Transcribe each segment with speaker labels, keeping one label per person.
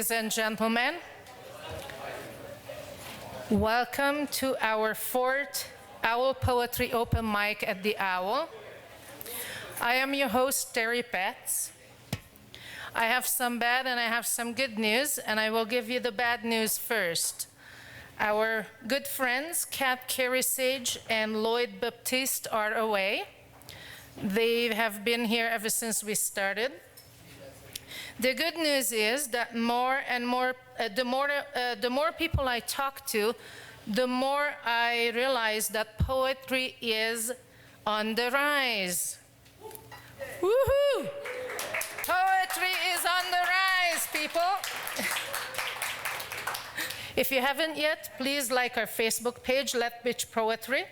Speaker 1: ladies and gentlemen. Welcome to our fourth Owl Poetry Open Mic at the Owl. I am your host, Teri Petz. I have some bad and I have some good news, and I will give you the bad news first. Our good friends, Kat Carey-Sage and Lloyd Baptiste, are away. They have been here ever since we started. The good news is that the more people I talk to, the more I realize that poetry is on the rise. Woohoo! Poetry is on the rise, people. If you haven't yet, please like our Facebook page, Lethbridge Poetry,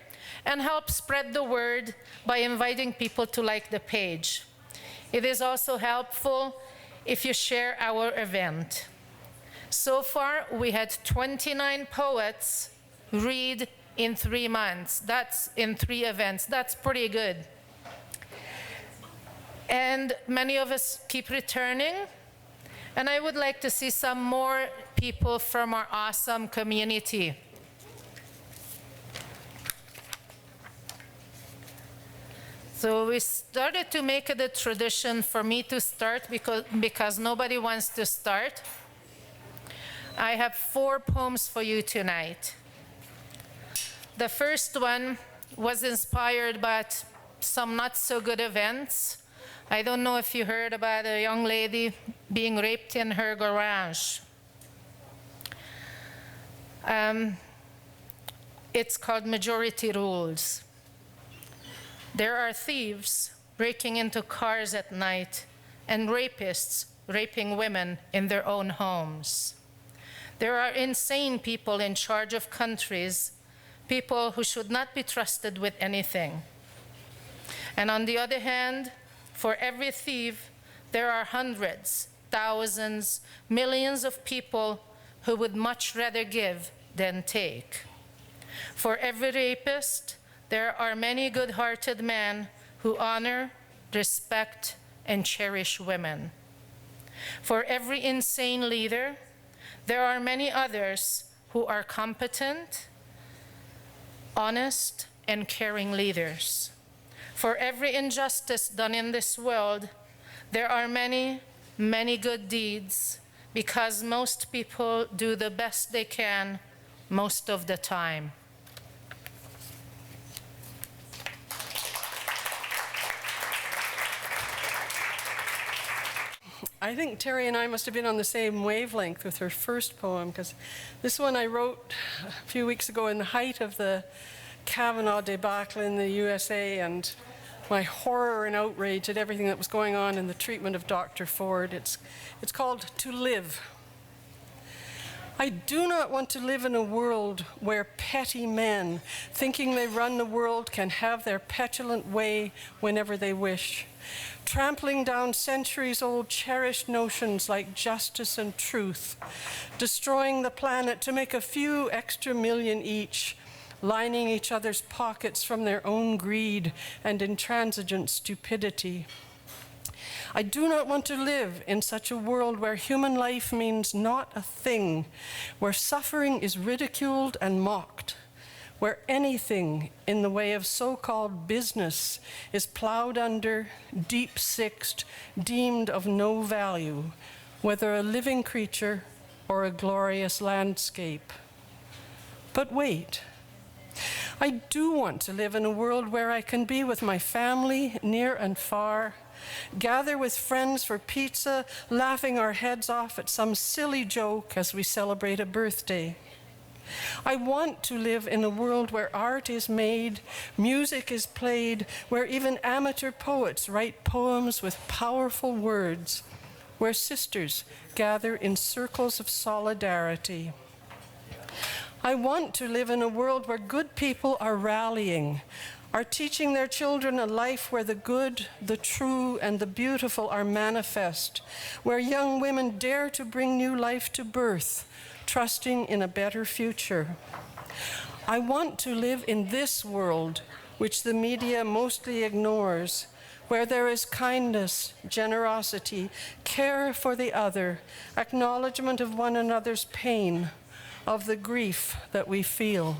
Speaker 1: and help spread the word by inviting people to like the page. It is also helpful if you share our event. So far, we had 29 poets read in 3 months. That's in 3 events. That's pretty good. And many of us keep returning. And I would like to see some more people from our awesome community. So we started to make it a tradition for me to start because nobody wants to start. I have 4 poems for you tonight. The first one was inspired by some not so good events. I don't know if you heard about a young lady being raped in her garage. It's called Majority Rules. There are thieves breaking into cars at night and rapists raping women in their own homes. There are insane people in charge of countries, people who should not be trusted with anything. And on the other hand, for every thief, there are hundreds, thousands, millions of people who would much rather give than take. For every rapist, there are many good-hearted men who honor, respect, and cherish women. For every insane leader, there are many others who are competent, honest, and caring leaders. For every injustice done in this world, there are many, many good deeds, because most people do the best they can most of the time.
Speaker 2: I think Teri and I must have been on the same wavelength with her first poem, because this one I wrote a few weeks ago in the height of the Kavanaugh debacle in the USA and my horror and outrage at everything that was going on in the treatment of Dr. Ford. It's called To Live. I do not want to live in a world where petty men, thinking they run the world, can have their petulant way whenever they wish, trampling down centuries-old cherished notions like justice and truth, destroying the planet to make a few extra million each, lining each other's pockets from their own greed and intransigent stupidity. I do not want to live in such a world where human life means not a thing, where suffering is ridiculed and mocked, where anything in the way of so-called business is plowed under, deep-sixed, deemed of no value, whether a living creature or a glorious landscape. But wait. I do want to live in a world where I can be with my family, near and far, gather with friends for pizza, laughing our heads off at some silly joke as we celebrate a birthday. I want to live in a world where art is made, music is played, where even amateur poets write poems with powerful words, where sisters gather in circles of solidarity. I want to live in a world where good people are rallying, are teaching their children a life where the good, the true, and the beautiful are manifest, where young women dare to bring new life to birth, trusting in a better future. I want to live in this world, which the media mostly ignores, where there is kindness, generosity, care for the other, acknowledgement of one another's pain, of the grief that we feel.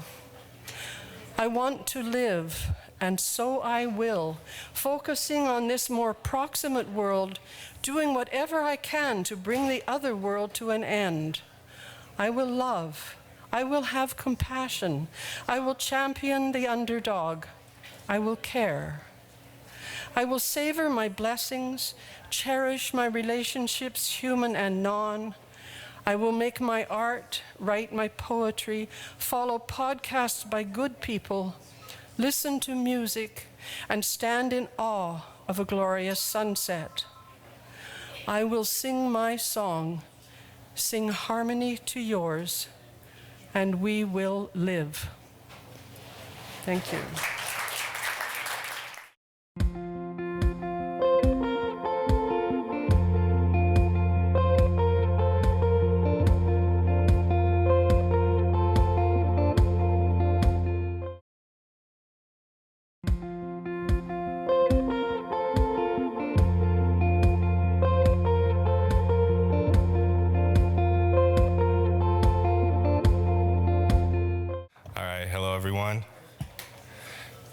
Speaker 2: I want to live, and so I will, focusing on this more proximate world, doing whatever I can to bring the other world to an end. I will love. I will have compassion. I will champion the underdog. I will care. I will savor my blessings, cherish my relationships, human and non. I will make my art, write my poetry, follow podcasts by good people, listen to music, and stand in awe of a glorious sunset. I will sing my song, sing harmony to yours, and we will live. Thank you.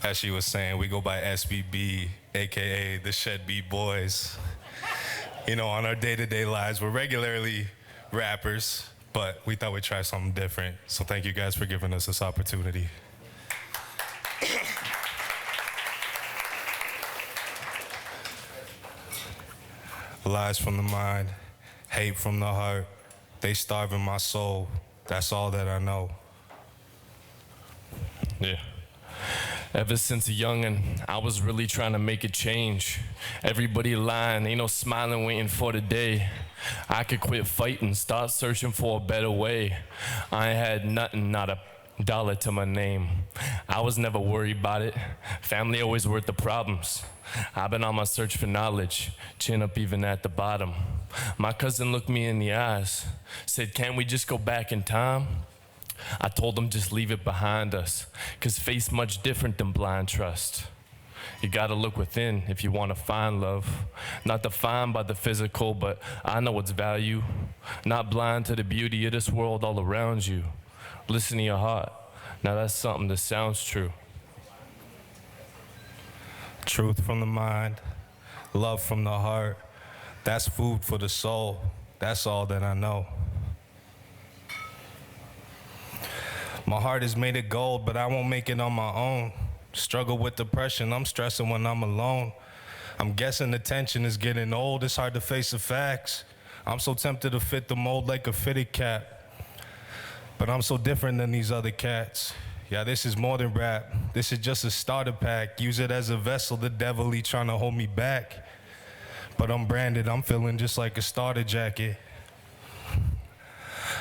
Speaker 3: As she was saying, we go by SBB, AKA the Shed Beat Boys. You know, on our day-to-day lives, we're regularly rappers, but we thought we'd try something different. So thank you guys for giving us this opportunity. Lies from the mind, hate from the heart. They starving my soul. That's all that I know.
Speaker 4: Yeah. Ever since a youngin', I was really trying to make a change. Everybody lying, ain't no smiling, waiting for the day I could quit fighting, start searching for a better way. I ain't had nothing, not a dollar to my name. I was never worried about it. Family always worth the problems. I've been on my search for knowledge, chin up even at the bottom. My cousin looked me in the eyes, said, "Can't we just go back in time?" I told him just leave it behind us, 'cause faith's much different than blind trust. You gotta look within if you wanna find love. Not defined by the physical, but I know its value. Not blind to the beauty of this world all around you. Listen to your heart. Now that's something that sounds true.
Speaker 3: Truth from the mind, love from the heart. That's food for the soul. That's all that I know. My heart is made of gold, but I won't make it on my own. Struggle with depression, I'm stressing when I'm alone. I'm guessing the tension is getting old, it's hard to face the facts. I'm so tempted to fit the mold like a fitted cap. But I'm so different than these other cats. Yeah, this is more than rap. This is just a starter pack. Use it as a vessel, the devil he trying to hold me back. But I'm branded, I'm feeling just like a starter jacket.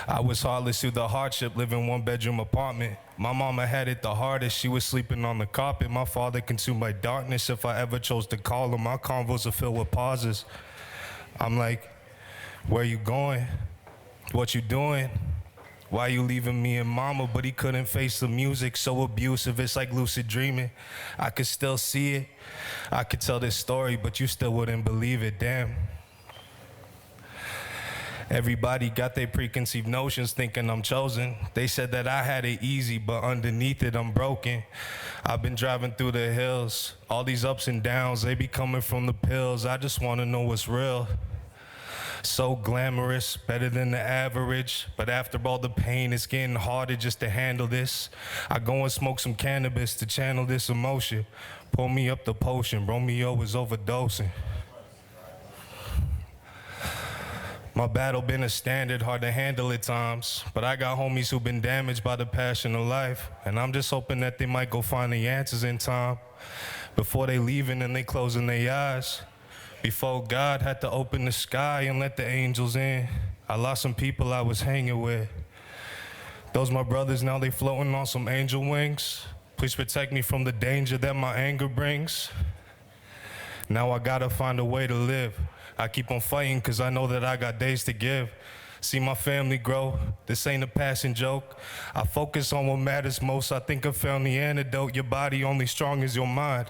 Speaker 3: I was heartless through the hardship, living one-bedroom apartment. My mama had it the hardest, she was sleeping on the carpet. My father consumed by darkness, if I ever chose to call him. My convos are filled with pauses. I'm like, where you going? What you doing? Why you leaving me and mama? But he couldn't face the music, so abusive, it's like lucid dreaming. I could still see it, I could tell this story, but you still wouldn't believe it, damn. Everybody got their preconceived notions thinking I'm chosen. They said that I had it easy, but underneath it I'm broken. I've been driving through the hills. All these ups and downs, they be coming from the pills. I just wanna know what's real. So glamorous, better than the average. But after all the pain, it's getting harder just to handle this. I go and smoke some cannabis to channel this emotion. Pull me up the potion, Romeo is overdosing. My battle been a standard, hard to handle at times. But I got homies who've been damaged by the passion of life. And I'm just hoping that they might go find the answers in time. Before they leaving and they closing their eyes. Before God had to open the sky and let the angels in. I lost some people I was hanging with. Those my brothers, now they floating on some angel wings. Please protect me from the danger that my anger brings. Now I gotta find a way to live. I keep on fighting cause I know that I got days to give. See my family grow, this ain't a passing joke. I focus on what matters most, I think I found the antidote. Your body only strong as your mind.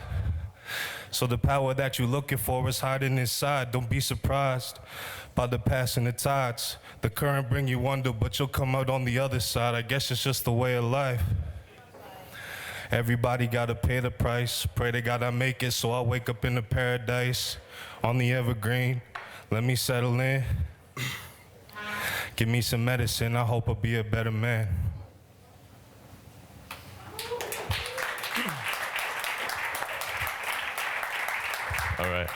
Speaker 3: So the power that you're looking for is hiding inside. Don't be surprised by the passing of tides. The current bring you under, but you'll come out on the other side. I guess it's just the way of life. Everybody gotta pay the price. Pray they gotta make it, so I'll wake up in the paradise on the evergreen. Let me settle in. Give me some medicine. I hope I'll be a better man.
Speaker 4: All right.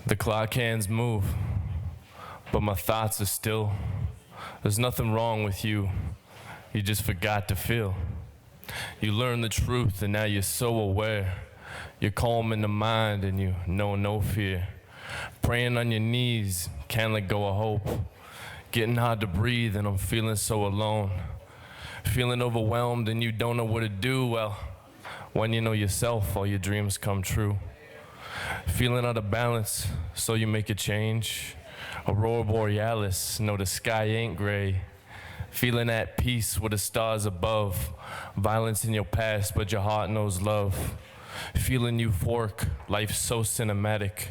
Speaker 4: The clock hands move, but my thoughts are still. There's nothing wrong with you. You just forgot to feel. You learn the truth and now you're so aware. You're calm in the mind and you know no fear. Praying on your knees, can't let go of hope. Getting hard to breathe and I'm feeling so alone. Feeling overwhelmed and you don't know what to do. Well, when you know yourself, all your dreams come true. Feeling out of balance, so you make a change. Aurora borealis, no, the sky ain't gray. Feeling at peace with the stars above. Violence in your past, but your heart knows love. Feeling euphoric, life's so cinematic.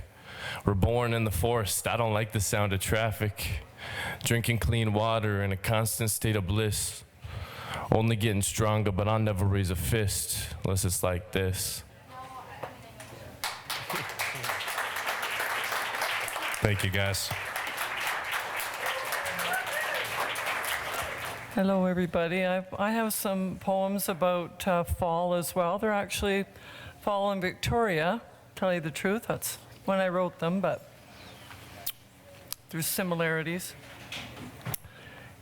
Speaker 4: We're born in the forest, I don't like the sound of traffic. Drinking clean water in a constant state of bliss. Only getting stronger, but I'll never raise a fist unless it's like this.
Speaker 3: Thank you, guys.
Speaker 5: Hello, everybody. I have some poems about fall as well. They're actually fall in Victoria, tell you the truth. That's when I wrote them, but there's similarities.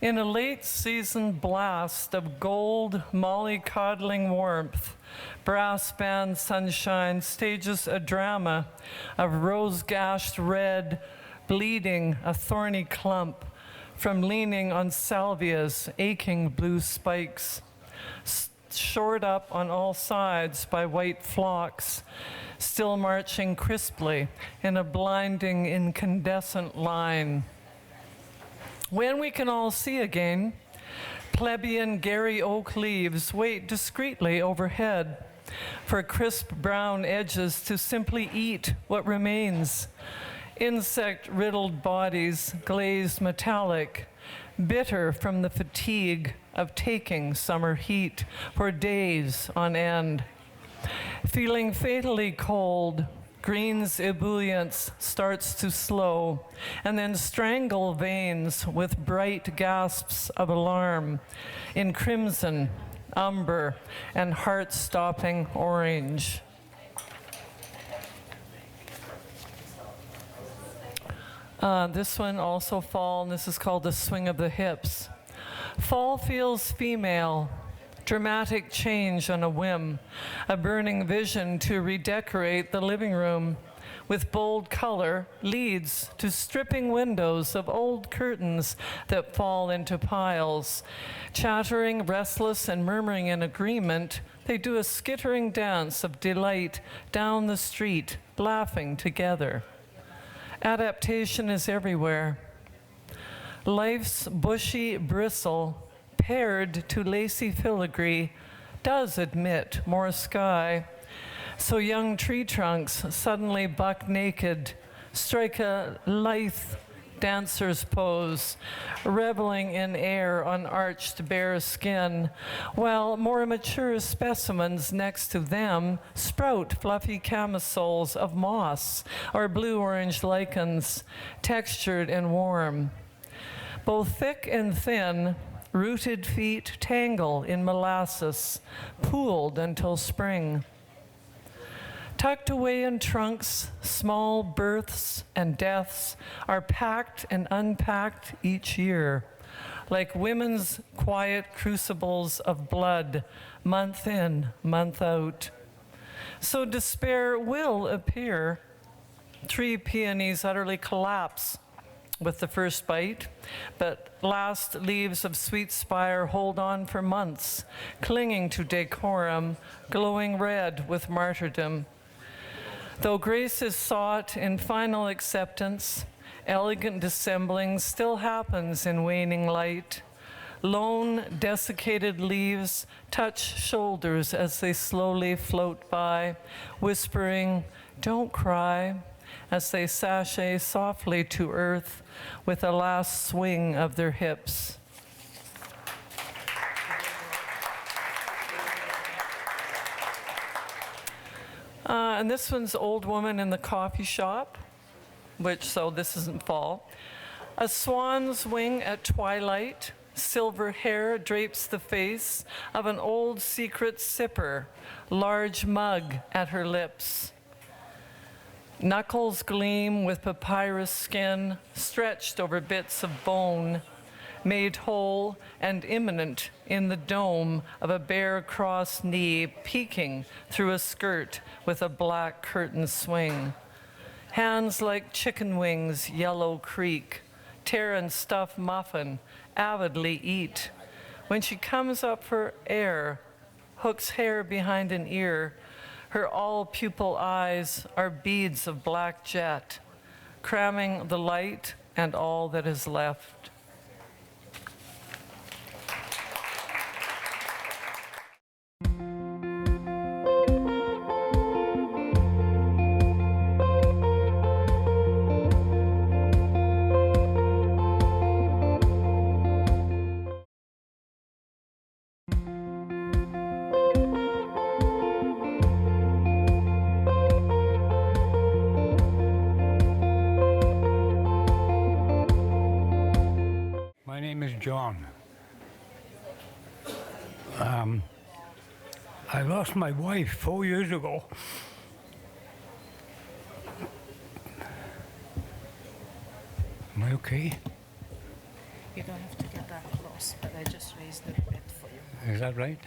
Speaker 5: In a late season blast of gold mollycoddling warmth, brass band sunshine stages a drama of rose-gashed red, bleeding a thorny clump from leaning on salvia's aching blue spikes, shored up on all sides by white phlox, still marching crisply in a blinding incandescent line. When we can all see again, plebeian Gary oak leaves wait discreetly overhead for crisp brown edges to simply eat what remains. Insect-riddled bodies glazed metallic, bitter from the fatigue of taking summer heat for days on end. Feeling fatally cold, green's ebullience starts to slow and then strangle veins with bright gasps of alarm in crimson, umber, and heart-stopping orange. This one also fall, and this is called The Swing of the Hips. Fall feels female, dramatic change on a whim, a burning vision to redecorate the living room with bold color leads to stripping windows of old curtains that fall into piles. Chattering, restless, and murmuring in agreement, they do a skittering dance of delight down the street, laughing together. Adaptation is everywhere. Life's bushy bristle, paired to lacy filigree, does admit more sky. So young tree trunks suddenly buck naked, strike a lithe dancer's pose, reveling in air on arched bare skin, while more mature specimens next to them sprout fluffy camisoles of moss or blue-orange lichens, textured and warm. Both thick and thin, rooted feet tangle in molasses, pooled until spring. Tucked away in trunks, small births and deaths are packed and unpacked each year, like women's quiet crucibles of blood, month in, month out. So despair will appear. Tree peonies utterly collapse with the first bite, but last leaves of sweet spire hold on for months, clinging to decorum, glowing red with martyrdom. Though grace is sought in final acceptance, elegant dissembling still happens in waning light. Lone, desiccated leaves touch shoulders as they slowly float by, whispering, "Don't cry," as they sashay softly to earth with a last swing of their hips. And this one's Old Woman in the Coffee Shop, so this isn't fall. A swan's wing at twilight, silver hair drapes the face of an old secret sipper, large mug at her lips. Knuckles gleam with papyrus skin stretched over bits of bone, made whole and imminent in the dome of a bare crossed knee peeking through a skirt with a black curtain swing. Hands like chicken wings, yellow creak, tear and stuff muffin, avidly eat. When she comes up for air, hooks hair behind an ear, her all-pupil eyes are beads of black jet, cramming the light and all that is left.
Speaker 6: My name is John. I lost my wife 4 years ago. Am I okay?
Speaker 1: You don't have to get that close, but I just raised it a bit for you.
Speaker 6: Is that right?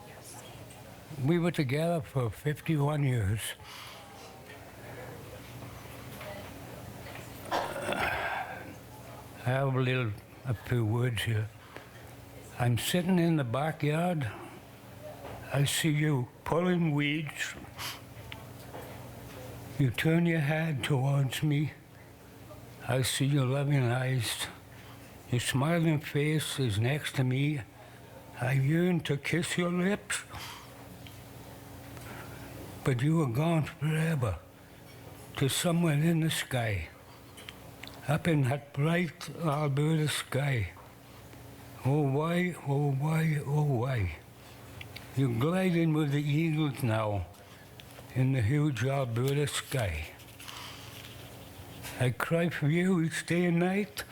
Speaker 1: Yes.
Speaker 6: We were together for 51 years. I have a few words here. I'm sitting in the backyard. I see you pulling weeds. You turn your head towards me. I see your loving eyes. Your smiling face is next to me. I yearn to kiss your lips. But you are gone forever to somewhere in the sky. Up in that bright Alberta sky. Oh why, oh why, oh why. You're gliding with the eagles now in the huge Alberta sky. I cry for you each day and night.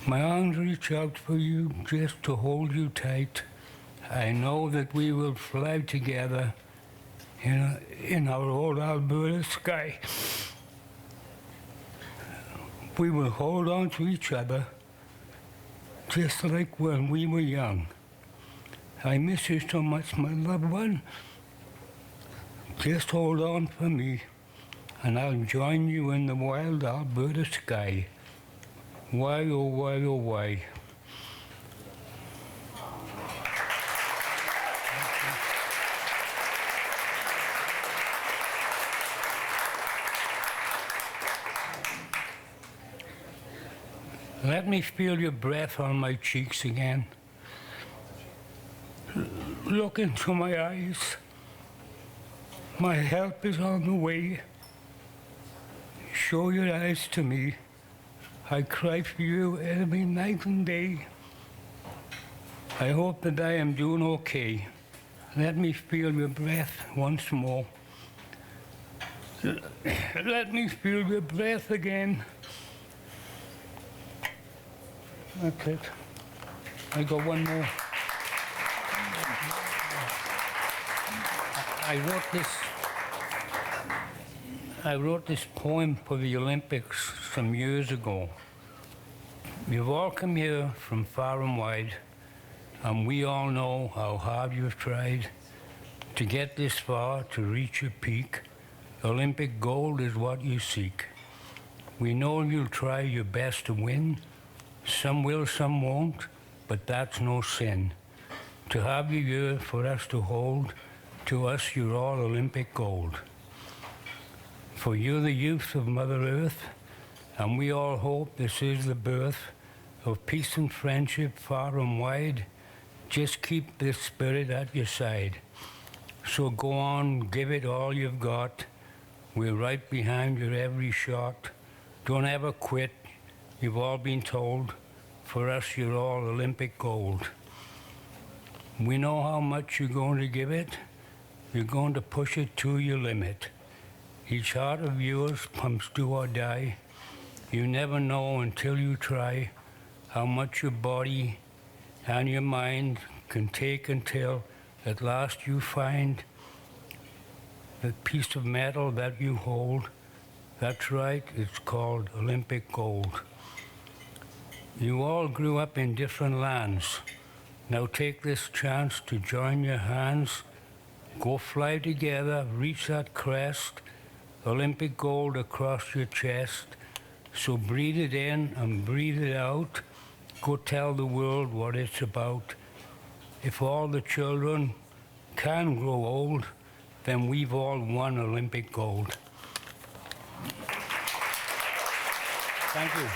Speaker 6: My arms reach out for you just to hold you tight. I know that we will fly together in our old Alberta sky. We will hold on to each other just like when we were young. I miss you so much, my loved one. Just hold on for me, and I'll join you in the wild Alberta sky. Why, oh why, oh why. Let me feel your breath on my cheeks again. Look into my eyes. My help is on the way. Show your eyes to me. I cry for you every night and day. I hope that I am doing okay. Let me feel your breath once more. Let me feel your breath again. That's it. I got one more. I wrote this poem for the Olympics some years ago. You've all come here from far and wide, and we all know how hard you've tried to get this far, to reach your peak. Olympic gold is what you seek. We know you'll try your best to win. Some will, some won't, but that's no sin. To have you here for us to hold, to us you're all Olympic gold. For you're the youth of Mother Earth, and we all hope this is the birth of peace and friendship far and wide. Just keep this spirit at your side. So go on, give it all you've got. We're right behind your every shot. Don't ever quit. You've all been told, for us you're all Olympic gold. We know how much you're going to give it. You're going to push it to your limit. Each heart of yours pumps do or die. You never know until you try how much your body and your mind can take until at last you find the piece of metal that you hold. That's right, it's called Olympic gold. You all grew up in different lands. Now take this chance to join your hands. Go fly together, reach that crest. Olympic gold across your chest. So breathe it in and breathe it out. Go tell the world what it's about. If all the children can grow old, then we've all won Olympic gold. Thank you.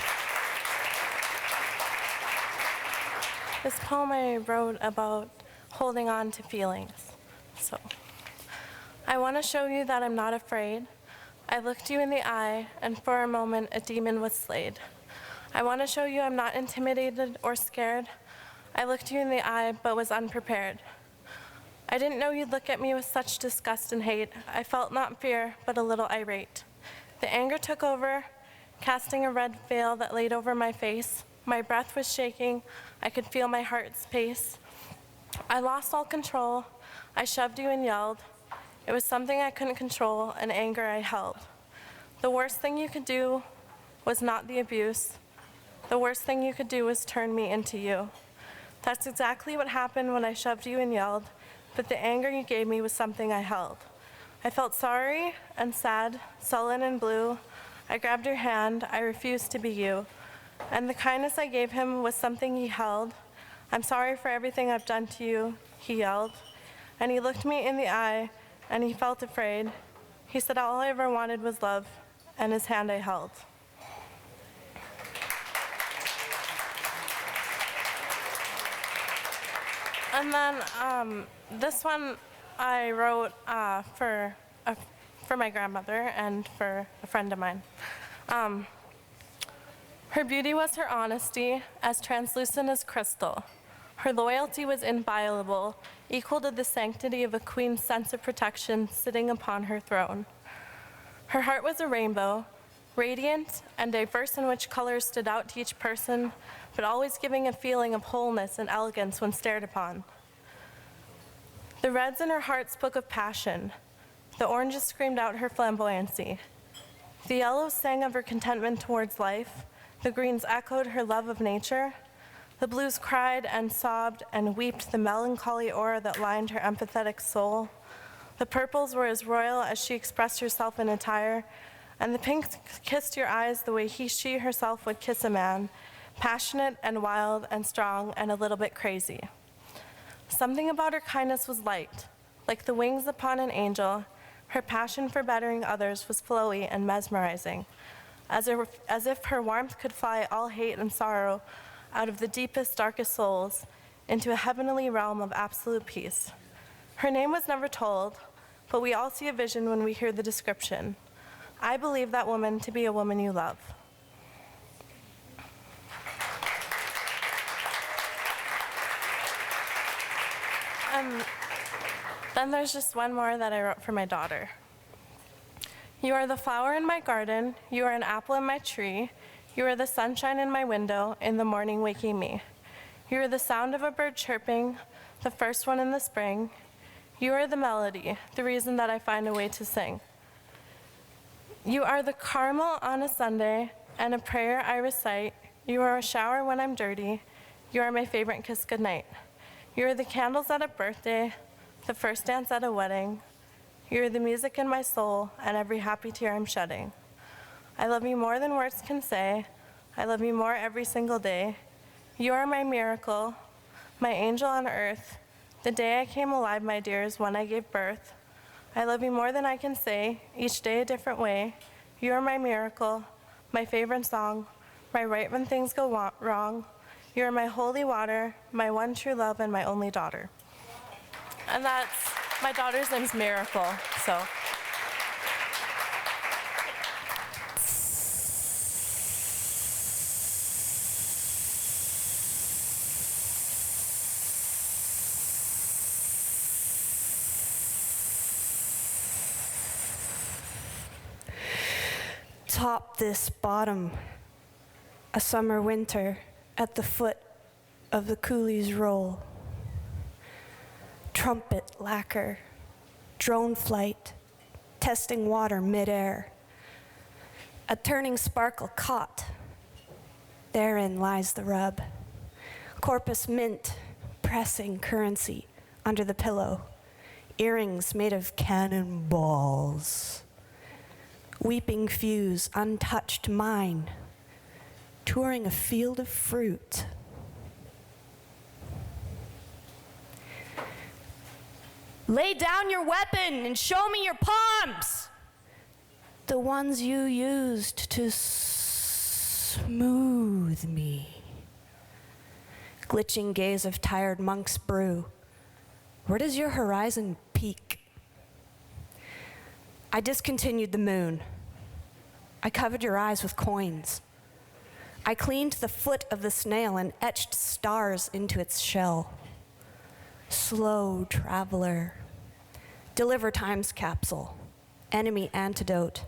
Speaker 7: This poem I wrote about holding on to feelings. So, I want to show you that I'm not afraid. I looked you in the eye, and for a moment, a demon was slayed. I want to show you I'm not intimidated or scared. I looked you in the eye, but was unprepared. I didn't know you'd look at me with such disgust and hate. I felt not fear, but a little irate. The anger took over, casting a red veil that laid over my face. My breath was shaking. I could feel my heart's pace. I lost all control. I shoved you and yelled. It was something I couldn't control, an anger I held. The worst thing you could do was not the abuse. The worst thing you could do was turn me into you. That's exactly what happened when I shoved you and yelled, but the anger you gave me was something I held. I felt sorry and sad, sullen and blue. I grabbed your hand. I refused to be you. And the kindness I gave him was something he held. I'm sorry for everything I've done to you, he yelled. And he looked me in the eye, and he felt afraid. He said all I ever wanted was love, and his hand I held. And then this one I wrote for my grandmother and for a friend of mine. Her beauty was her honesty, as translucent as crystal. Her loyalty was inviolable, equal to the sanctity of a queen's sense of protection sitting upon her throne. Her heart was a rainbow, radiant and diverse in which colors stood out to each person, but always giving a feeling of wholeness and elegance when stared upon. The reds in her heart spoke of passion. The oranges screamed out her flamboyancy. The yellows sang of her contentment towards life. The greens echoed her love of nature. The blues cried and sobbed and wept the melancholy aura that lined her empathetic soul. The purples were as royal as she expressed herself in attire, and the pinks kissed your eyes the way she herself would kiss a man, passionate and wild and strong and a little bit crazy. Something about her kindness was light, like the wings upon an angel. Her passion for bettering others was flowy and mesmerizing, as if her warmth could fly all hate and sorrow out of the deepest, darkest souls into a heavenly realm of absolute peace. Her name was never told, but we all see a vision when we hear the description. I believe that woman to be a woman you love. Then there's just one more that I wrote for my daughter. You are the flower in my garden. You are an apple in my tree. You are the sunshine in my window, in the morning waking me. You are the sound of a bird chirping, the first one in the spring. You are the melody, the reason that I find a way to sing. You are the caramel on a Sunday, and a prayer I recite. You are a shower when I'm dirty. You are my favorite kiss goodnight. You are the candles at a birthday, the first dance at a wedding. You are the music in my soul, and every happy tear I'm shedding. I love you more than words can say. I love you more every single day. You are my miracle, my angel on earth. The day I came alive, my dear, is when I gave birth. I love you more than I can say, each day a different way. You are my miracle, my favorite song, my right when things go wrong. You are my holy water, my one true love, and my only daughter. And my daughter's name's Miracle, so.
Speaker 8: Top this bottom, a summer winter at the foot of the coolie's roll. Trumpet lacquer, drone flight, testing water midair. A turning sparkle caught, therein lies the rub. Corpus mint, pressing currency under the pillow. Earrings made of cannonballs. Weeping fuse, untouched mine, touring a field of fruit. Lay down your weapon and show me your palms. The ones you used to smooth me. Glitching gaze of tired monk's brew. Where does your horizon peak? I discontinued the moon. I covered your eyes with coins. I cleaned the foot of the snail and etched stars into its shell. Slow traveler, deliver time's capsule, enemy antidote,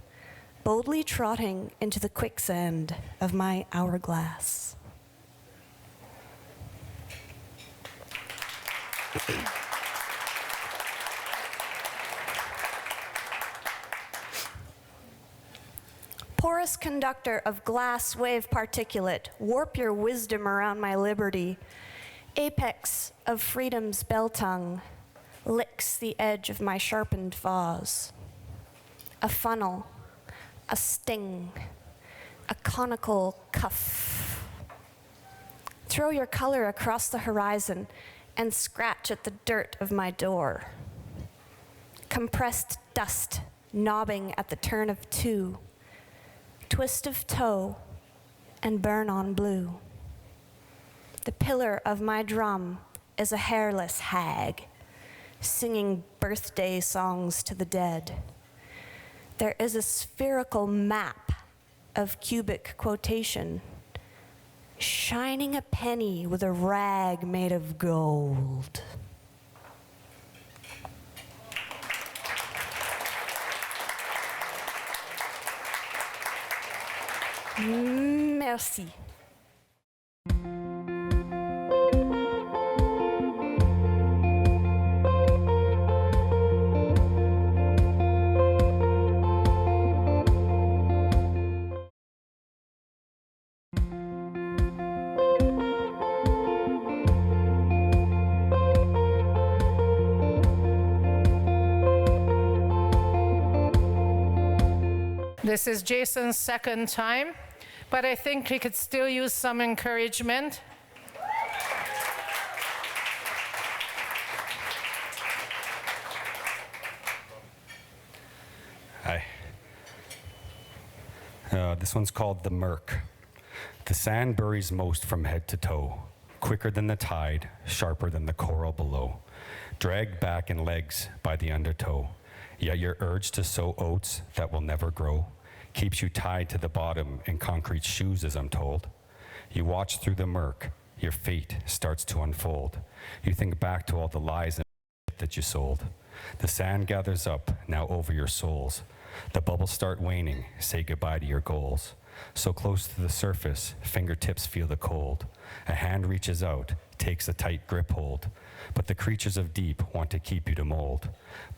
Speaker 8: boldly trotting into the quicksand of my hourglass. Porous conductor of glass wave particulate, warp your wisdom around my liberty. Apex of freedom's bell tongue, licks the edge of my sharpened vase. A funnel, a sting, a conical cuff. Throw your color across the horizon and scratch at the dirt of my door. Compressed dust knobbing at the turn of two. Twist of toe and burn on blue. The pillar of my drum is a hairless hag, singing birthday songs to the dead. There is a spherical map of cubic quotation, shining a penny with a rag made of gold. Merci.
Speaker 1: This is Jason's second time, but I think he could still use some encouragement.
Speaker 9: Hi. This one's called The Murk. The sand buries most from head to toe, quicker than the tide, sharper than the coral below, dragged back in legs by the undertow. Yet your urge to sow oats that will never grow keeps you tied to the bottom in concrete shoes, as I'm told. You watch through the murk, your fate starts to unfold. You think back to all the lies and that you sold. The sand gathers up now over your souls. The bubbles start waning, say goodbye to your goals. So close to the surface, fingertips feel the cold. A hand reaches out, takes a tight grip hold. But the creatures of deep want to keep you to mold.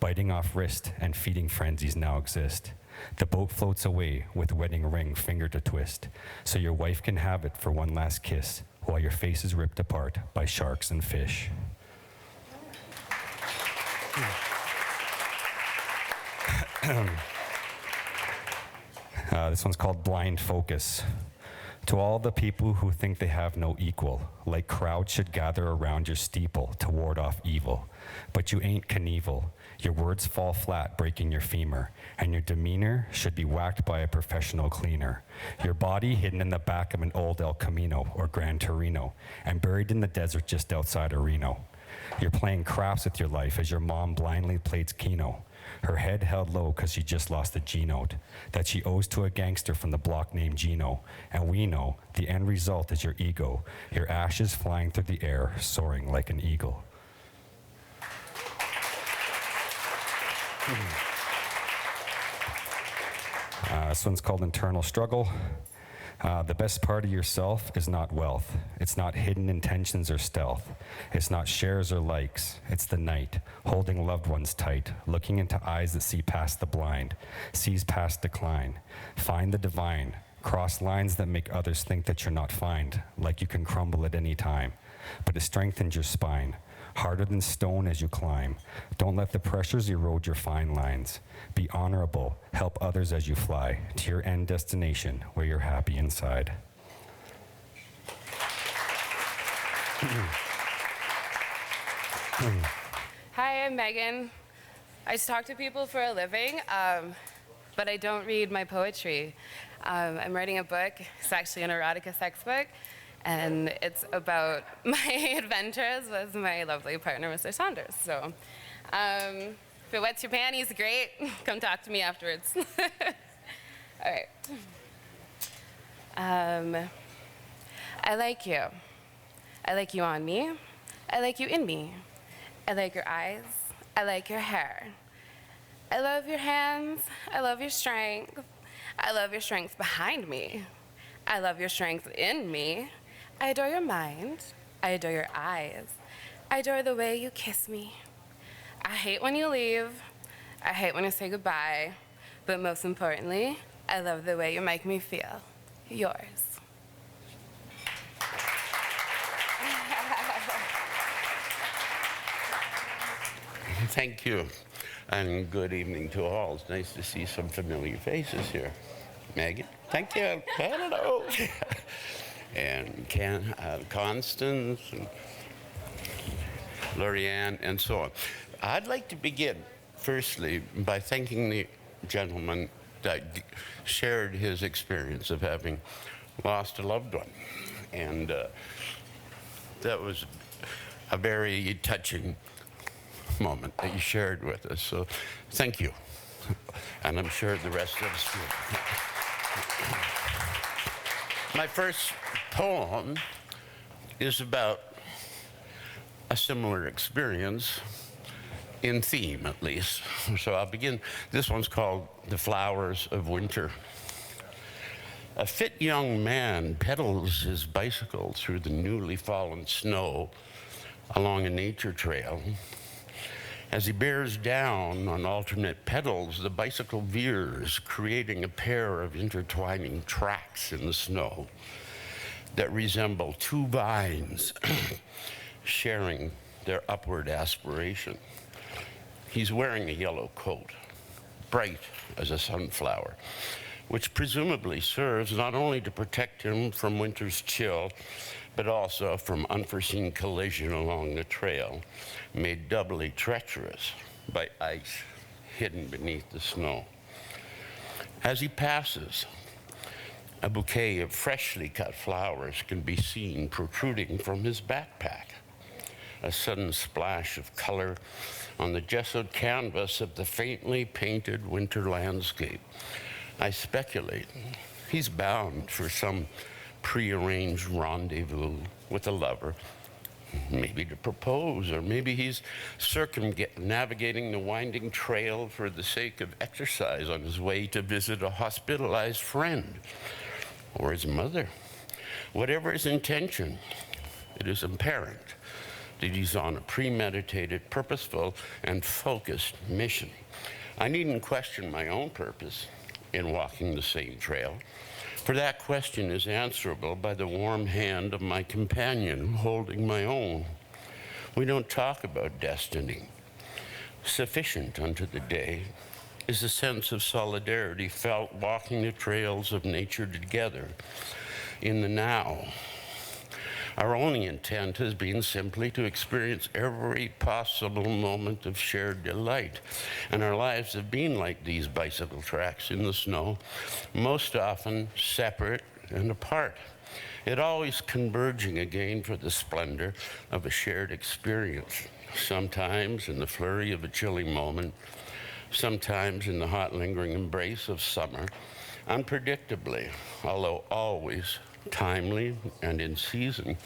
Speaker 9: Biting off wrist and feeding frenzies now exist. The boat floats away with wedding ring finger to twist. So your wife can have it for one last kiss while your face is ripped apart by sharks and fish. This one's called Blind Focus. To all the people who think they have no equal, like crowds should gather around your steeple to ward off evil. But you ain't Knievel. Your words fall flat, breaking your femur, and your demeanor should be whacked by a professional cleaner. Your body hidden in the back of an old El Camino or Gran Torino, and buried in the desert just outside of Reno. You're playing craps with your life as your mom blindly plays Keno. Her head held low because she just lost a G note that she owes to a gangster from the block named Gino. And we know the end result is your ego, your ashes flying through the air, soaring like an eagle. This one's called Internal Struggle. The best part of yourself is not wealth. It's not hidden intentions or stealth. It's not shares or likes. It's the night, holding loved ones tight, looking into eyes that see past the blind, sees past decline. Find the divine. Cross lines that make others think that you're not fine, like you can crumble at any time. But it strengthens your spine, harder than stone as you climb. Don't let the pressures erode your fine lines. Be honorable, help others as you fly to your end destination where you're happy inside.
Speaker 10: Hi, I'm Megan. I talk to people for a living, but I don't read my poetry. I'm writing a book. It's actually an erotica sex book, and it's about my adventures with my lovely partner, Mr. Saunders. So, if it wets your panties, great. Come talk to me afterwards. All right. I like you. I like you on me. I like you in me. I like your eyes. I like your hair. I love your hands. I love your strength. I love your strength behind me. I love your strength in me. I adore your mind. I adore your eyes. I adore the way you kiss me. I hate when you leave. I hate when you say goodbye. But most importantly, I love the way you make me feel. Yours.
Speaker 11: Thank you, and good evening to all. It's nice to see some familiar faces here. Megan, thank you, Canada, and Constance, and Lorianne, and so on. I'd like to begin, firstly, by thanking the gentleman that shared his experience of having lost a loved one. And that was a very touching moment that you shared with us. So thank you. And I'm sure the rest of us will. My first poem is about a similar experience, in theme at least. So I'll begin. This one's called The Flowers of Winter. A fit young man pedals his bicycle through the newly fallen snow along a nature trail. As he bears down on alternate pedals, the bicycle veers, creating a pair of intertwining tracks in the snow that resemble two vines sharing their upward aspiration. He's wearing a yellow coat, bright as a sunflower, which presumably serves not only to protect him from winter's chill, but also from unforeseen collision along the trail, made doubly treacherous by ice hidden beneath the snow. As he passes, a bouquet of freshly cut flowers can be seen protruding from his backpack. A sudden splash of color on the gessoed canvas of the faintly painted winter landscape. I speculate he's bound for some prearranged rendezvous with a lover, maybe to propose, or maybe he's navigating the winding trail for the sake of exercise on his way to visit a hospitalized friend or his mother. Whatever his intention, it is apparent that he's on a premeditated, purposeful, and focused mission. I needn't question my own purpose in walking the same trail, for that question is answerable by the warm hand of my companion holding my own. We don't talk about destiny. Sufficient unto the day is a sense of solidarity felt walking the trails of nature together, in the now. Our only intent has been simply to experience every possible moment of shared delight. And our lives have been like these bicycle tracks in the snow, most often separate and apart, yet always converging again for the splendor of a shared experience, sometimes in the flurry of a chilling moment, sometimes in the hot, lingering embrace of summer, unpredictably, although always timely and in season.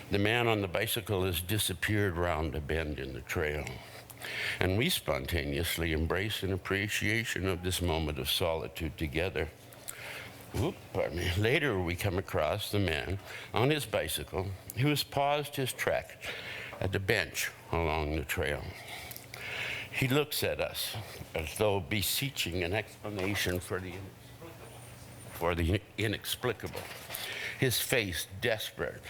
Speaker 11: The man on the bicycle has disappeared round a bend in the trail, and we spontaneously embrace an appreciation of this moment of solitude together. Pardon me. Later, we come across the man on his bicycle who has paused his trek at the bench along the trail. He looks at us as though beseeching an explanation for the inexplicable. His face desperate.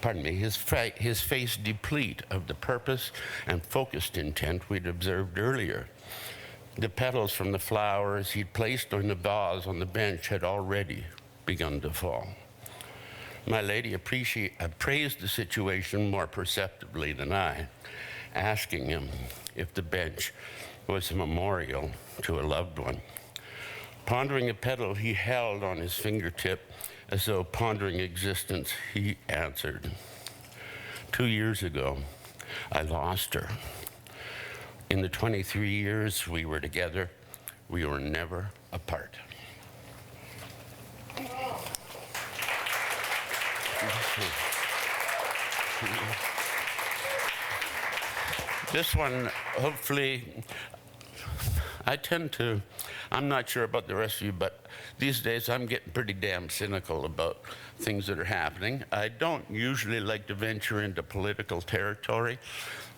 Speaker 11: Pardon me, his face deplete of the purpose and focused intent we'd observed earlier. The petals from the flowers he'd placed in the vase on the bench had already begun to fall. My lady appraised the situation more perceptibly than I, asking him if the bench was a memorial to a loved one. Pondering a petal he held on his fingertip, as though pondering existence, he answered, 2 years ago, I lost her. In the 23 years we were together, we were never apart. This one, hopefully, I'm not sure about the rest of you, but these days I'm getting pretty damn cynical about things that are happening. I don't usually like to venture into political territory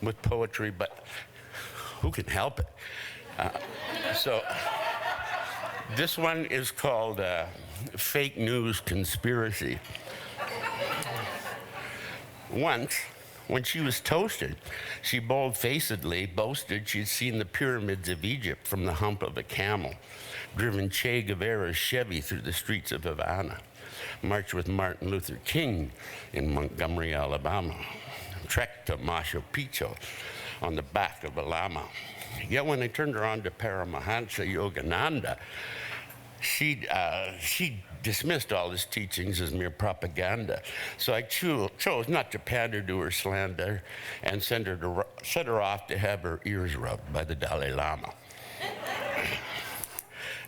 Speaker 11: with poetry, but who can help it? So this one is called Fake News Conspiracy. Once, when she was toasted, she bold-facedly boasted she'd seen the pyramids of Egypt from the hump of a camel, driven Che Guevara's Chevy through the streets of Havana, marched with Martin Luther King in Montgomery, Alabama, trekked to Machu Picchu on the back of a llama. Yet when I turned her on to Paramahansa Yogananda, she dismissed all his teachings as mere propaganda. So I chose not to pander to her slander and sent her off to have her ears rubbed by the Dalai Lama.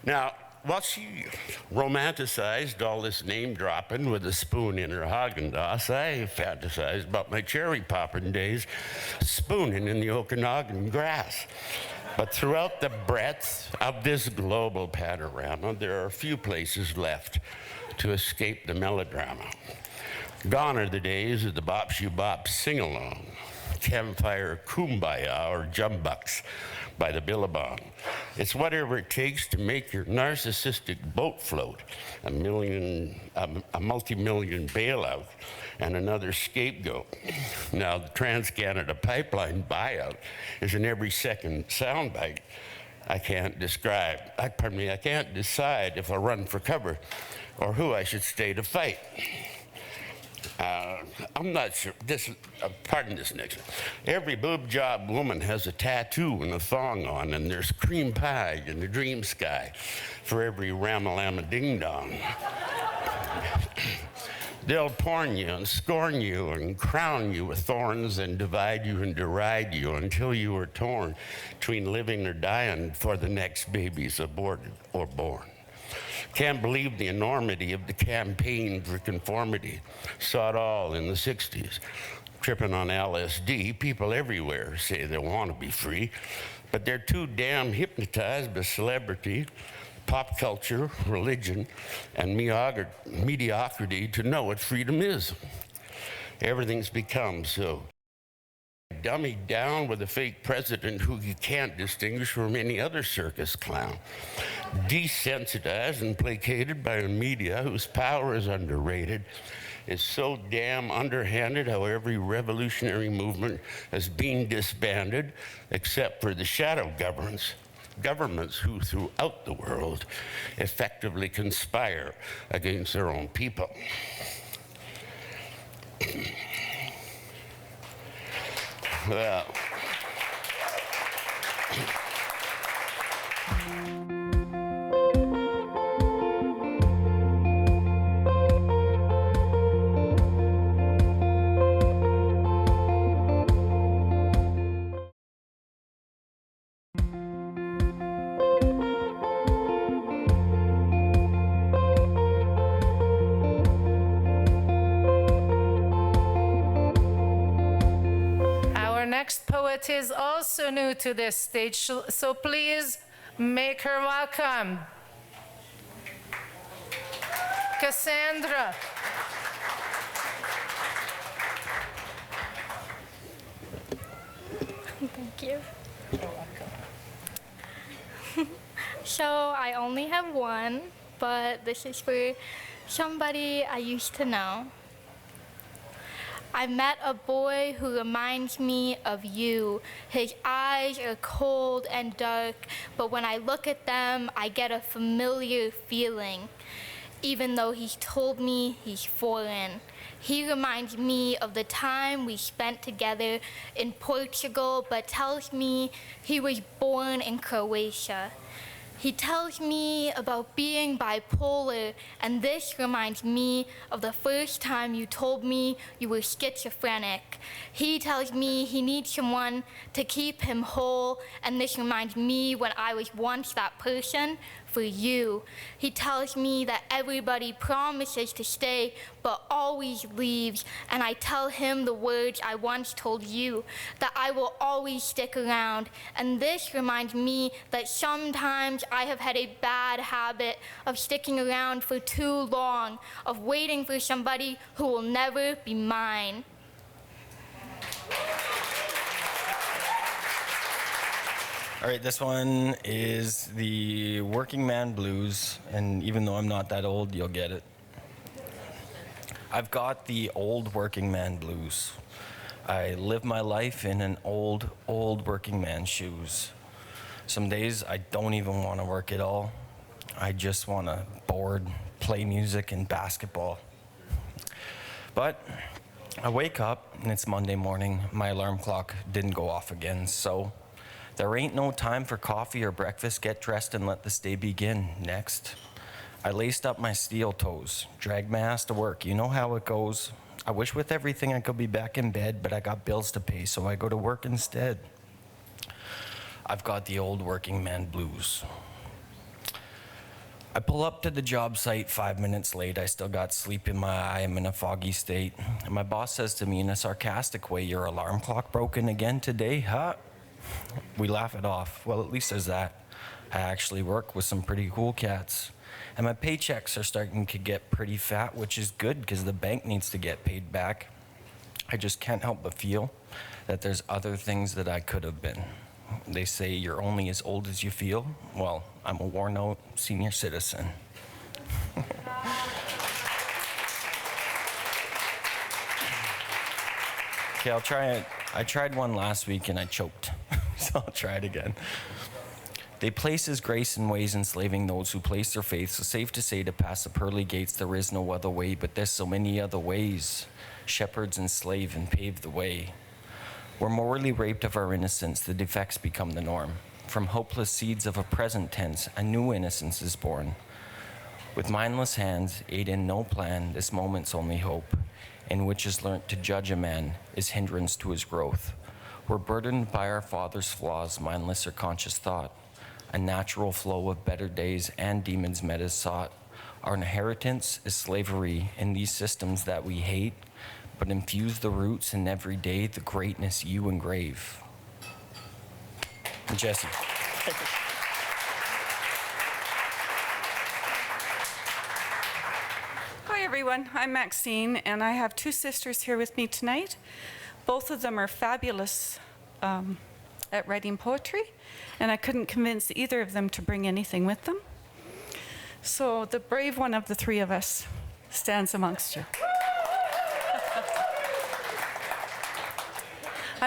Speaker 11: Now, while she romanticized all this name-dropping with a spoon in her Haagen-Dazs, I fantasized about my cherry-popping days spooning in the Okanagan grass. But throughout the breadth of this global panorama, there are a few places left to escape the melodrama. Gone are the days of the bop-shoe-bop sing-along, campfire kumbaya or jumbucks by the Billabong. It's whatever it takes to make your narcissistic boat float, a multi-million bailout, and another scapegoat. Now, the Trans-Canada Pipeline buyout is an every second soundbite. I can't decide if I'll run for cover or who I should stay to fight. I'm not sure. Pardon this next one. Every boob job woman has a tattoo and a thong on, and there's cream pie in the dream sky for every ramalama ding dong. They'll porn you and scorn you and crown you with thorns and divide you and deride you until you are torn between living or dying before the next baby's aborted or born. Can't believe the enormity of the campaign for conformity. Saw it all in the 60s. Tripping on LSD, people everywhere say they want to be free, but they're too damn hypnotized by celebrity, pop culture, religion, and mediocrity to know what freedom is. Everything's become so dummied down with a fake president who you can't distinguish from any other circus clown. Desensitized and placated by a media whose power is underrated. Is so damn underhanded how every revolutionary movement has been disbanded except for the shadow governments governments who throughout the world effectively conspire against their own people. Well,
Speaker 1: next poet is also new to this stage, so please make her welcome. Casandra.
Speaker 12: Thank you. You're welcome. So I only have one, but this is for somebody I used to know. I met a boy who reminds me of you. His eyes are cold and dark, but when I look at them, I get a familiar feeling. Even though he's told me he's foreign, he reminds me of the time we spent together in Portugal, but tells me he was born in Croatia. He tells me about being bipolar, and this reminds me of the first time you told me you were schizophrenic. He tells me he needs someone to keep him whole, and this reminds me when I was once that person for you. He tells me that everybody promises to stay but always leaves, and I tell him the words I once told you, that I will always stick around. And this reminds me that sometimes I have had a bad habit of sticking around for too long, of waiting for somebody who will never be mine.
Speaker 13: All right, this one is the Working Man Blues, and even though I'm not that old, you'll get it. I've got the old working man blues. I live my life in an old working man's shoes. Some days I don't even want to work at all. I just want to board, play music and basketball. But I wake up and it's Monday morning. My alarm clock didn't go off again, so there ain't no time for coffee or breakfast. Get dressed and let this day begin. Next, I laced up my steel toes, dragged my ass to work. You know how it goes. I wish with everything I could be back in bed, but I got bills to pay, so I go to work instead. I've got the old working man blues. I pull up to the job site 5 minutes late. I still got sleep in my eye. I'm in a foggy state. And my boss says to me in a sarcastic way, "Your alarm clock broken again today, huh?" We laugh it off. Well, at least there's that. I actually work with some pretty cool cats. And my paychecks are starting to get pretty fat, which is good because the bank needs to get paid back. I just can't help but feel that there's other things that I could have been. They say you're only as old as you feel. Well, I'm a worn out senior citizen. Okay, I'll try it. I tried one last week and I choked, so I'll try it again. They place his grace in ways enslaving those who place their faith, so safe to say to pass the pearly gates there is no other way, but there's so many other ways. Shepherds enslave and pave the way. We're morally raped of our innocence, the defects become the norm. From hopeless seeds of a present tense, a new innocence is born. With mindless hands, aid in no plan, this moment's only hope, in which is learnt to judge a man, is hindrance to his growth. We're burdened by our father's flaws, mindless or conscious thought. A natural flow of better days and demons met as sought. Our inheritance is slavery in these systems that we hate, but infuse the roots in every day the greatness you engrave. Jesse.
Speaker 14: Hi everyone, I'm Maxine, and I have two sisters here with me tonight. Both of them are fabulous at writing poetry, and I couldn't convince either of them to bring anything with them. So the brave one of the three of us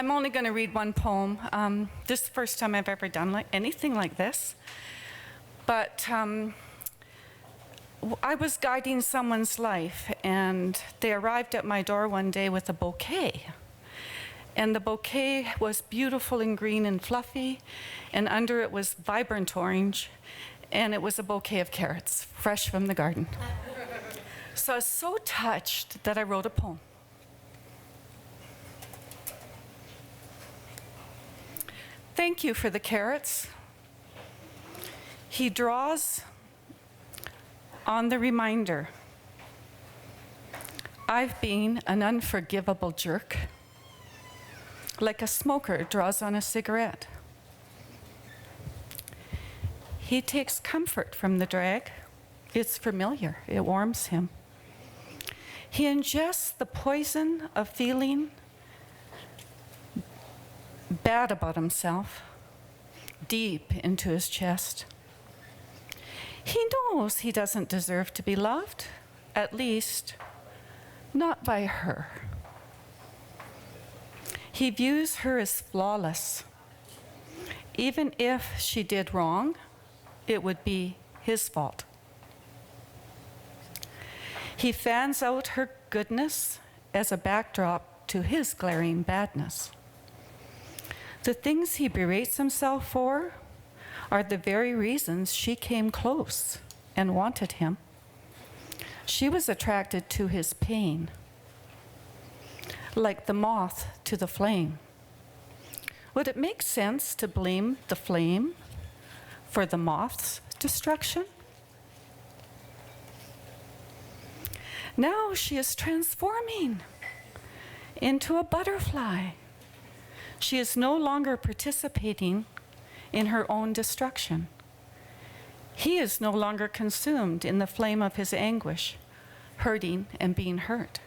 Speaker 14: I'm only going to read one poem. This is the first time I've ever done anything like this. But I was guiding someone's life, and they arrived at my door one day with a bouquet. And the bouquet was beautiful and green and fluffy, and under it was vibrant orange, and it was a bouquet of carrots, fresh from the garden. So I was so touched that I wrote a poem. Thank you for the carrots. He draws on the reminder. I've been an unforgivable jerk, like a smoker draws on a cigarette. He takes comfort from the drag. It's familiar, it warms him. He ingests the poison of feeling bad about himself deep into his chest. He knows he doesn't deserve to be loved, at least not by her. He views her as flawless. Even if she did wrong, it would be his fault. He fans out her goodness as a backdrop to his glaring badness. The things he berates himself for are the very reasons she came close and wanted him. She was attracted to his pain, like the moth to the flame. Would it make sense to blame the flame for the moth's destruction? Now she is transforming into a butterfly. She is no longer participating in her own destruction. He is no longer consumed in the flame of his anguish, hurting and being hurt.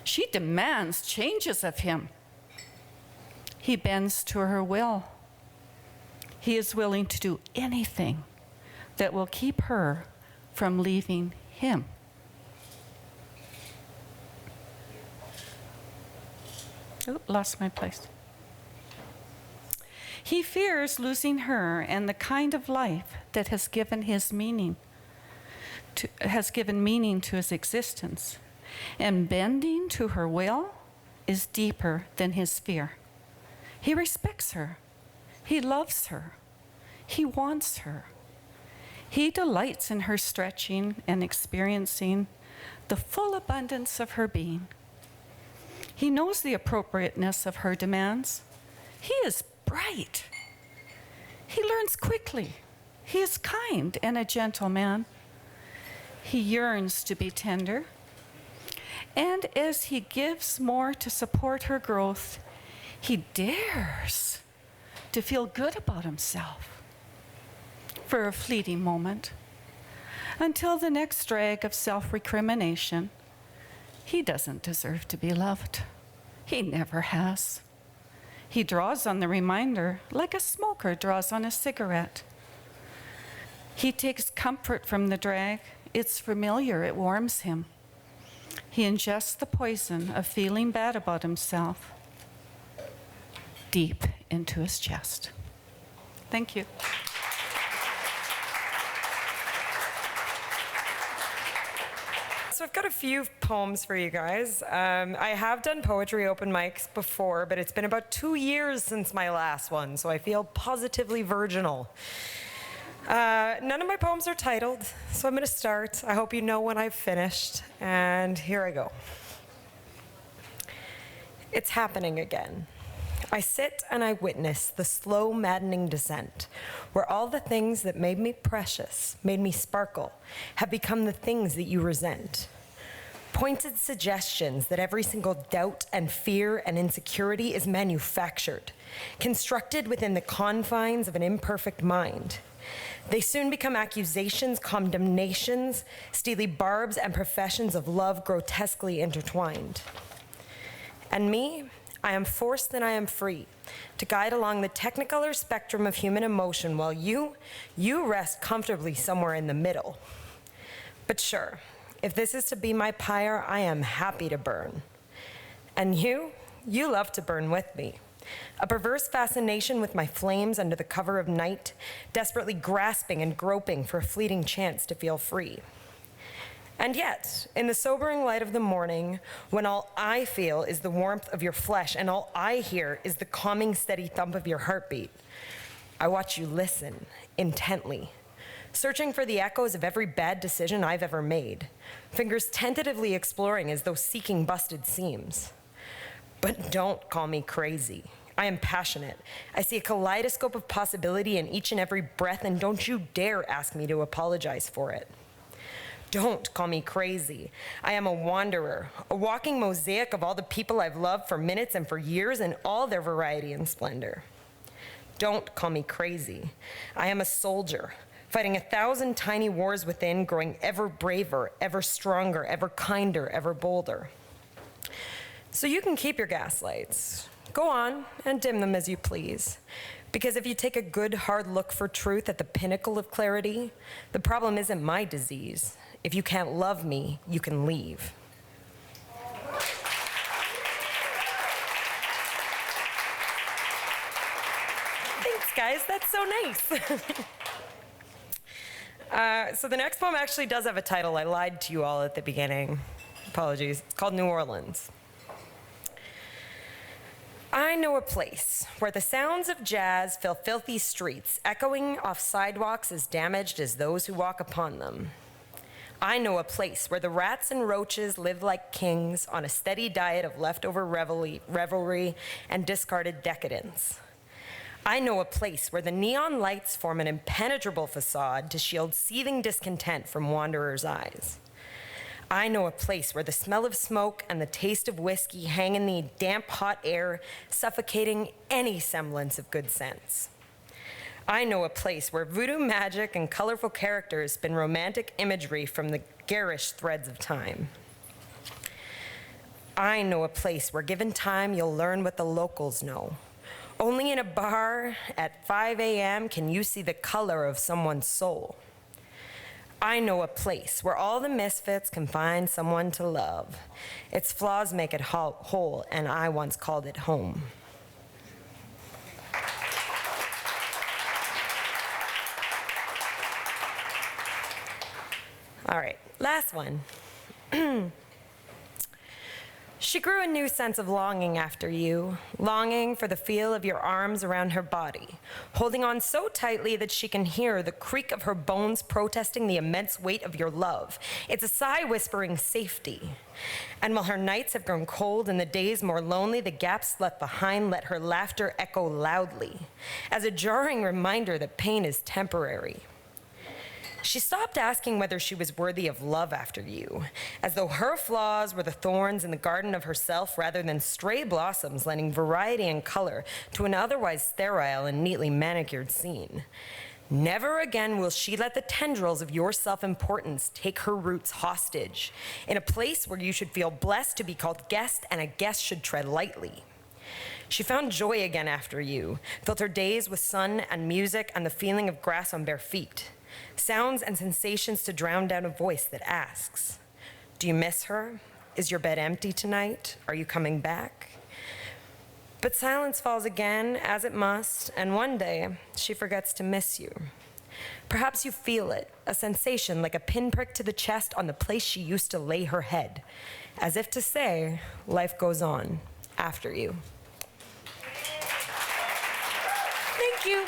Speaker 14: She demands changes of him. He bends to her will. He is willing to do anything that will keep her from leaving him. Oh, lost my place. He fears losing her and the kind of life that has given meaning to his existence. And bending to her will is deeper than his fear. He respects her. He loves her. He wants her. He delights in her stretching and experiencing the full abundance of her being. He knows the appropriateness of her demands. He is bright. He learns quickly. He is kind and a gentle man. He yearns to be tender. And as he gives more to support her growth, he dares to feel good about himself for a fleeting moment, until the next drag of self-recrimination. He doesn't deserve to be loved. He never has. He draws on the reminder like a smoker draws on a cigarette. He takes comfort from the drag. It's familiar, it warms him. He ingests the poison of feeling bad about himself deep into his chest. Thank you.
Speaker 15: So I've got a few poems for you guys. I have done poetry open mics before, but it's been about 2 years since my last one, so I feel positively virginal. None of my poems are titled, so I'm going to start. I hope you know when I've finished, and here I go. It's happening again. I sit and I witness the slow, maddening descent, where all the things that made me precious, made me sparkle, have become the things that you resent. Pointed suggestions that every single doubt and fear and insecurity is manufactured, constructed within the confines of an imperfect mind. They soon become accusations, condemnations, steely barbs, and professions of love grotesquely intertwined. And me, I am forced and I am free to guide along the technicolor spectrum of human emotion, while you rest comfortably somewhere in the middle. But sure, if this is to be my pyre, I am happy to burn. And you You love to burn with me. A perverse fascination with my flames under the cover of night, desperately grasping and groping for a fleeting chance to feel free. And yet, in the sobering light of the morning, when all I feel is the warmth of your flesh and all I hear is the calming, steady thump of your heartbeat, I watch you listen intently, searching for the echoes of every bad decision I've ever made, fingers tentatively exploring as though seeking busted seams. But don't call me crazy. I am passionate. I see a kaleidoscope of possibility in each and every breath, and don't you dare ask me to apologize for it. Don't call me crazy. I am a wanderer, a walking mosaic of all the people I've loved for minutes and for years in all their variety and splendor. Don't call me crazy. I am a soldier, fighting 1,000 tiny wars within, growing ever braver, ever stronger, ever kinder, ever bolder. So you can keep your gaslights. Go on and dim them as you please. Because if you take a good hard look for truth at the pinnacle of clarity, the problem isn't my disease. If you can't love me, you can leave. Thanks, guys. That's so nice. So the next poem actually does have a title. I lied to you all at the beginning. Apologies. It's called New Orleans. I know a place where the sounds of jazz fill filthy streets, echoing off sidewalks as damaged as those who walk upon them. I know a place where the rats and roaches live like kings on a steady diet of leftover revelry and discarded decadence. I know a place where the neon lights form an impenetrable facade to shield seething discontent from wanderers' eyes. I know a place where the smell of smoke and the taste of whiskey hang in the damp, hot air, suffocating any semblance of good sense. I know a place where voodoo magic and colorful characters spin romantic imagery from the garish threads of time. I know a place where, given time, you'll learn what the locals know. Only in a bar at 5 a.m. can you see the color of someone's soul. I know a place where all the misfits can find someone to love. Its flaws make it whole, and I once called it home. All right, last one. She grew a new sense of longing after you, longing for the feel of your arms around her body, holding on so tightly that she can hear the creak of her bones protesting the immense weight of your love. It's a sigh whispering safety. And while her nights have grown cold and the days more lonely, the gaps left behind let her laughter echo loudly, as a jarring reminder that pain is temporary. She stopped asking whether she was worthy of love after you, as though her flaws were the thorns in the garden of herself rather than stray blossoms lending variety and color to an otherwise sterile and neatly manicured scene. Never again will she let the tendrils of your self-importance take her roots hostage, in a place where you should feel blessed to be called guest and a guest should tread lightly. She found joy again after you, filled her days with sun and music and the feeling of grass on bare feet. Sounds and sensations to drown down a voice that asks, do you miss her? Is your bed empty tonight? Are you coming back? But silence falls again, as it must, and one day she forgets to miss you. Perhaps you feel it, a sensation like a pinprick to the chest on the place she used to lay her head, as if to say, life goes on after you. Thank you.